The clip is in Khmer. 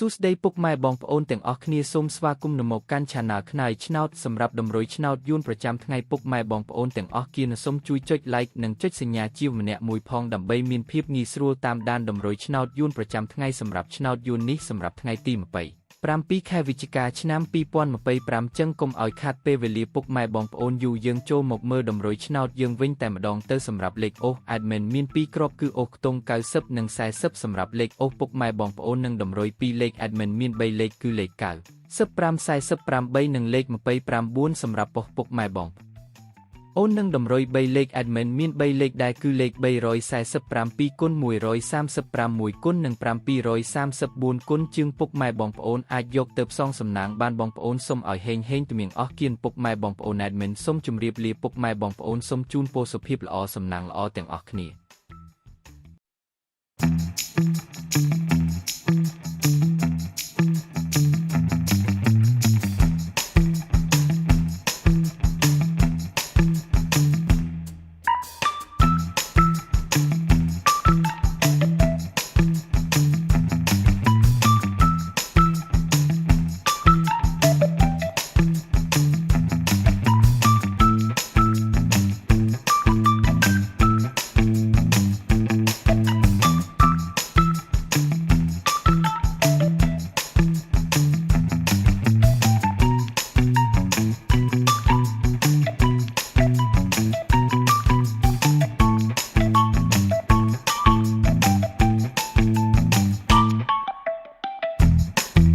សួស្តីពុកម៉ែបងប្អូនទាំងអស់គ្នាសូមស្វាគមន៍មកកាន់ Channel ខ្នាយឆ្នោតសម្រាប់តម្រុយឆ្នោតយួនប្រចាំថ្ងៃពុកម៉ែបងប្អូនទាំងអស់គ្នាសូមជួយចុច Like និងចុចសញ្ញាជាម្នាក់មួយផងដើម្បីមានភាពងាយស្រួលតាមដានតម្រុយឆ្នោតយួនប្រចាំថ្ងៃសម្រាប់ឆ្នោតយួននេះសម្រាប់ថ្ងៃទី27 ខែវិច្ឆិកាឆ្នាំ2025ចឹងកុំឲ្យខាតពេលវេលាពុកម៉ែបងប្អូនយូរយើងចូលមកមើលតម្រុយឆ្នោតយើងវិញតែម្ដងទៅសម្រាប់លេខអូស Admin មាន2គ្រាប់គឺអូសខ្ទង់90និង40សម្រាប់លេខអូសពុកម៉ែបងប្អូននិងតម្រុយ2លេខ Admin មាន3លេខគឺលេខ95 48និងលេខ29សម្រាប់ប៉ុស្តិ៍ពុកម៉ែបងអូននឹងតម្រុយ3លេខ Admin មាន3លេខដែរគឺលេខ347គុណ136គុណនិង734គុណជាងពុកម៉ែបងប្អូនអាចយកទៅផ្សងសំណាងបានបងប្អូនសូមឲ្យហេងទំៀងអស់គៀនពុកម៉ែបងប្អូន Admin សូមជម្រាបលាពុកម៉ែបងប្អូនសូមជូនពរសុភាពល្អសំណាងល្អទាំងអស់គ្នា